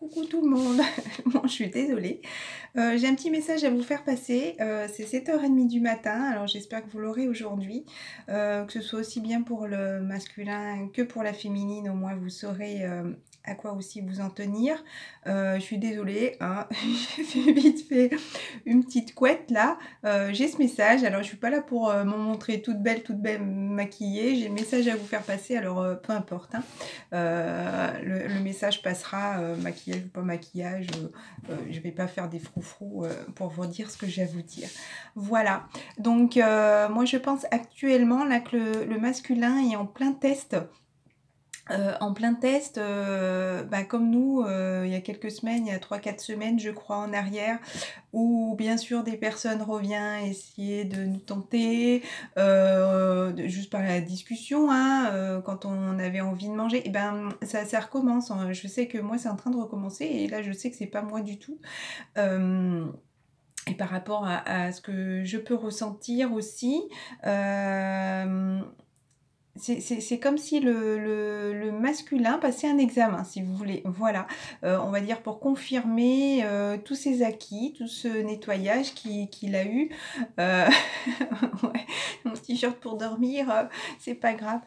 Coucou tout le monde. Bon, je suis désolée. J'ai un petit message à vous faire passer. C'est 7h30 du matin, alors j'espère que vous l'aurez aujourd'hui. Que ce soit aussi bien pour le masculin que pour la féminine, au moins vous saurez à quoi aussi vous en tenir. Je suis désolée, hein. J'ai fait vite fait une petite couette là. J'ai ce message, alors je suis pas là pour m'en montrer toute belle maquillée. J'ai le message à vous faire passer, alors peu importe, hein. Le message passera, maquillage ou pas maquillage, je vais pas faire des froufrous pour vous dire ce que j'ai à vous dire. Voilà, donc moi je pense actuellement là que le masculin est en plein test. Comme nous, il y a quelques semaines, il y a 3-4 semaines je crois en arrière, où bien sûr des personnes reviennent essayer de nous tenter, juste par la discussion, hein, quand on avait envie de manger, et ben ça recommence, hein. Je sais que moi c'est en train de recommencer et là je sais que c'est pas moi du tout. Et par rapport à ce que je peux ressentir aussi, c'est comme si le masculin passait un examen, si vous voulez. Voilà, on va dire pour confirmer tous ses acquis, tout ce nettoyage qu'il a eu. Euh, ouais, mon t-shirt pour dormir, c'est pas grave.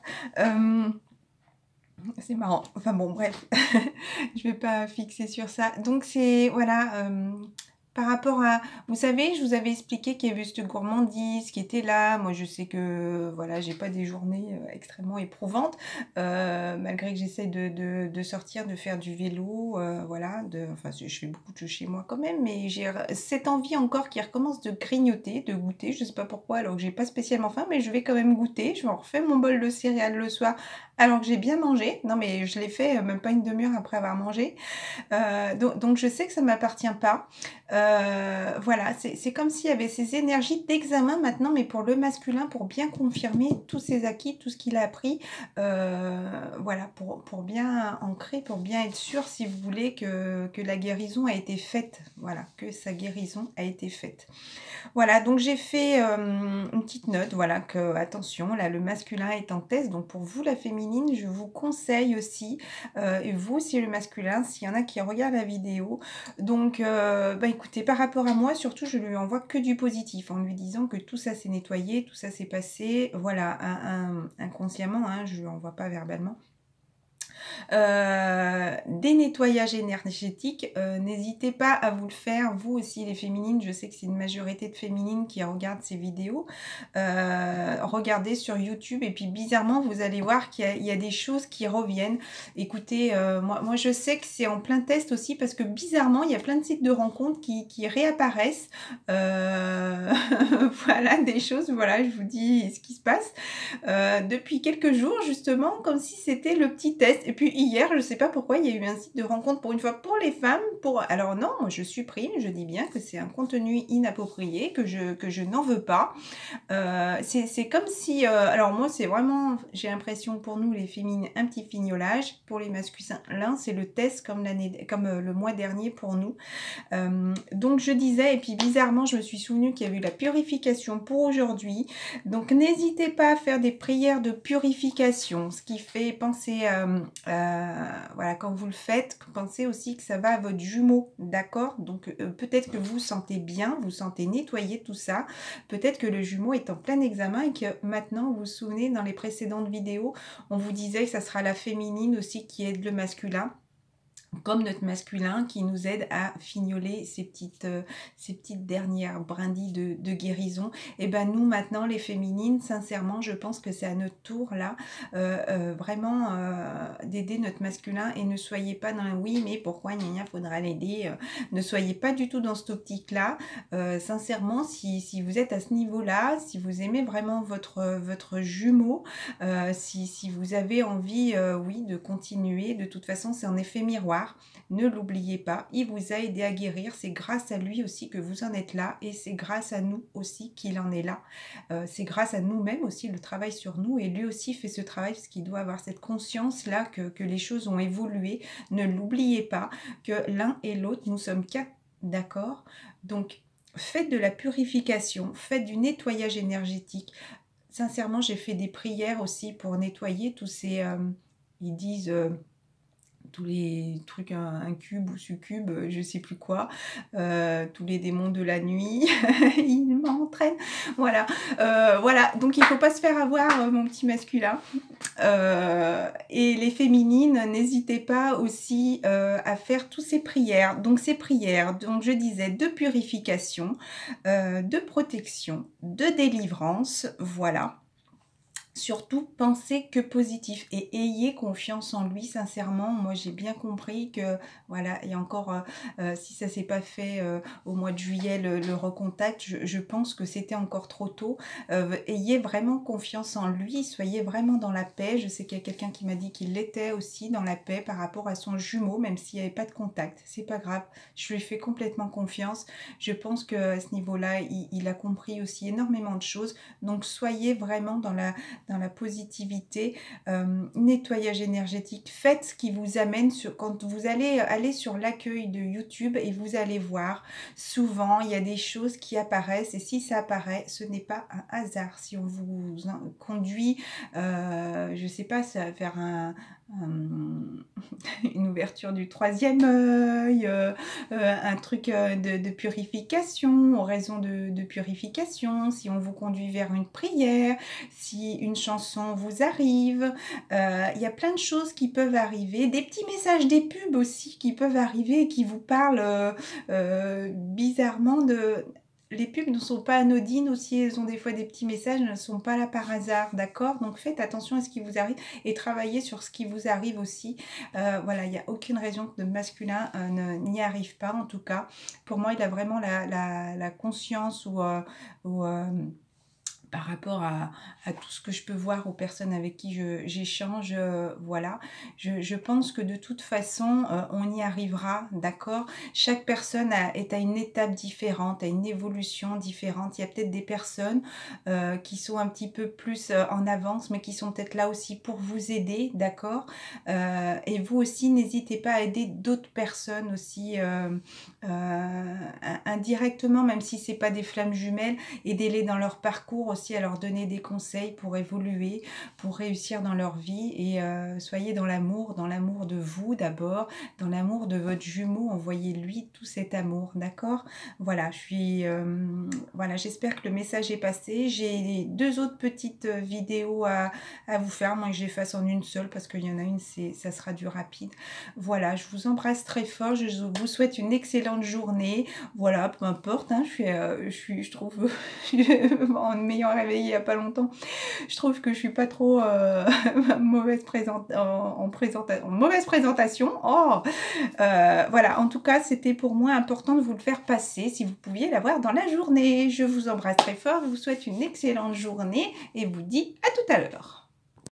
C'est marrant. Enfin bon, bref, je vais pas fixer sur ça. Donc c'est, voilà, par rapport à... Vous savez, je vous avais expliqué qu'il y avait cette gourmandise qui était là. Moi, je sais que, voilà, j'ai pas des journées extrêmement éprouvantes, malgré que j'essaie de sortir, de faire du vélo, voilà. Enfin, je fais beaucoup de choses chez moi quand même, mais j'ai cette envie encore qui recommence de grignoter, de goûter. Je sais pas pourquoi, alors que j'ai pas spécialement faim, mais je vais quand même goûter. Je me refais mon bol de céréales le soir, alors que j'ai bien mangé. Non, mais je l'ai fait même pas une demi-heure après avoir mangé. Donc je sais que ça ne m'appartient pas. Voilà, c'est comme s'il y avait ces énergies d'examen maintenant, mais pour le masculin, pour bien confirmer tous ses acquis, tout ce qu'il a appris. Voilà, pour bien ancrer, pour bien être sûr, si vous voulez, que la guérison a été faite. Voilà, que sa guérison a été faite. Voilà, donc j'ai fait une petite note, voilà, que attention, là le masculin est en test, donc pour vous la féminine, je vous conseille aussi, et vous aussi le masculin, s'il y en a qui regardent la vidéo, donc écoutez, par rapport à moi, surtout je lui envoie que du positif, en lui disant que tout ça s'est nettoyé, tout ça s'est passé, voilà, inconsciemment, hein, je lui envoie pas verbalement. Des nettoyages énergétiques, n'hésitez pas à vous le faire, vous aussi les féminines, je sais que c'est une majorité de féminines qui regardent ces vidéos, regardez sur YouTube et puis bizarrement vous allez voir qu'il y a des choses qui reviennent. Écoutez, moi je sais que c'est en plein test aussi parce que bizarrement il y a plein de sites de rencontres qui réapparaissent, voilà des choses, voilà je vous dis ce qui se passe depuis quelques jours justement, comme si c'était le petit test. Et puis hier, je sais pas pourquoi, il y a eu un site de rencontre pour une fois pour les femmes. Alors non, moi je supprime, je dis bien que c'est un contenu inapproprié, que je n'en veux pas. C'est comme si... alors moi c'est vraiment, j'ai l'impression pour nous les féminines, un petit fignolage. Pour les masculins, l'un c'est le test comme le mois dernier pour nous. Donc je disais, et puis bizarrement je me suis souvenu qu'il y avait eu la purification pour aujourd'hui. Donc n'hésitez pas à faire des prières de purification, ce qui fait penser, voilà, quand vous le faites, pensez aussi que ça va à votre jumeau, d'accord? Donc peut-être que vous sentez bien, vous sentez nettoyer tout ça, peut-être que le jumeau est en plein examen et que maintenant, vous vous souvenez, dans les précédentes vidéos, on vous disait que ça sera la féminine aussi qui aide le masculin, comme notre masculin qui nous aide à fignoler ces petites dernières brindilles de guérison. Et ben nous maintenant les féminines, sincèrement je pense que c'est à notre tour là vraiment d'aider notre masculin, et ne soyez pas dans oui mais pourquoi gna faudra l'aider, ne soyez pas du tout dans cette optique là. Sincèrement si vous êtes à ce niveau là, si vous aimez vraiment votre jumeau, si vous avez envie oui de continuer, de toute façon c'est en effet miroir. Ne l'oubliez pas, il vous a aidé à guérir, c'est grâce à lui aussi que vous en êtes là, et c'est grâce à nous aussi qu'il en est là. C'est grâce à nous-mêmes aussi, le travail sur nous, et lui aussi fait ce travail parce qu'il doit avoir cette conscience-là que les choses ont évolué. Ne l'oubliez pas, que l'un et l'autre, nous sommes qu'un, d'accord? Donc, faites de la purification, faites du nettoyage énergétique. Sincèrement, j'ai fait des prières aussi pour nettoyer tous ces... ils disent... tous les trucs incubes ou succubes, je sais plus quoi, tous les démons de la nuit, ils m'entraînent. Voilà, voilà, donc il faut pas se faire avoir, mon petit masculin. Et les féminines, n'hésitez pas aussi à faire toutes ces prières. Donc ces prières, donc je disais, de purification, de protection, de délivrance, voilà. Surtout, pensez que positif et ayez confiance en lui, sincèrement. Moi, j'ai bien compris que, voilà, et encore, si ça s'est pas fait au mois de juillet, le recontact, je pense que c'était encore trop tôt. Ayez vraiment confiance en lui, soyez vraiment dans la paix. Je sais qu'il y a quelqu'un qui m'a dit qu'il l'était aussi dans la paix par rapport à son jumeau, même s'il n'y avait pas de contact. C'est pas grave, je lui fais complètement confiance. Je pense qu'à ce niveau-là, il a compris aussi énormément de choses. Donc, soyez vraiment dans la positivité, nettoyage énergétique. Faites ce qui vous amène quand vous allez aller sur l'accueil de YouTube et vous allez voir, souvent il y a des choses qui apparaissent et si ça apparaît, ce n'est pas un hasard. Si on vous conduit, je sais pas, vers une ouverture du troisième œil, un truc de purification, en raison de purification, si on vous conduit vers une prière, si une chanson vous arrive, il y a plein de choses qui peuvent arriver, des petits messages des pubs aussi qui peuvent arriver et qui vous parlent bizarrement de... Les pubs ne sont pas anodines aussi, elles ont des fois des petits messages, elles ne sont pas là par hasard, d'accord? Donc faites attention à ce qui vous arrive et travaillez sur ce qui vous arrive aussi. Voilà, il n'y a aucune raison que le masculin n'y arrive pas, en tout cas. Pour moi, il a vraiment la conscience ou par rapport à tout ce que je peux voir aux personnes avec qui j'échange, voilà. Je pense que de toute façon, on y arrivera, d'accord? Chaque personne est à une étape différente, à une évolution différente. Il y a peut-être des personnes qui sont un petit peu plus en avance, mais qui sont peut-être là aussi pour vous aider, d'accord? Et vous aussi, n'hésitez pas à aider d'autres personnes aussi indirectement, même si c'est pas des flammes jumelles, aidez-les dans leur parcours aussi, à leur donner des conseils pour évoluer, pour réussir dans leur vie et soyez dans l'amour de vous d'abord, dans l'amour de votre jumeau, envoyez-lui tout cet amour, d'accord? Voilà, voilà, j'espère que le message est passé. J'ai 2 autres petites vidéos à vous faire, moi que j'ai fasse en une seule parce qu'il y en a une, ça sera du rapide. Voilà, je vous embrasse très fort, je vous souhaite une excellente journée. Voilà, peu importe, hein, je trouve, en m'ayant réveillée il n'y a pas longtemps, je trouve que je suis pas trop mauvaise présentation. Oh, voilà, en tout cas, c'était pour moi important de vous le faire passer, si vous pouviez l'avoir dans la journée. Je vous embrasse très fort, je vous souhaite une excellente journée et vous dis à tout à l'heure.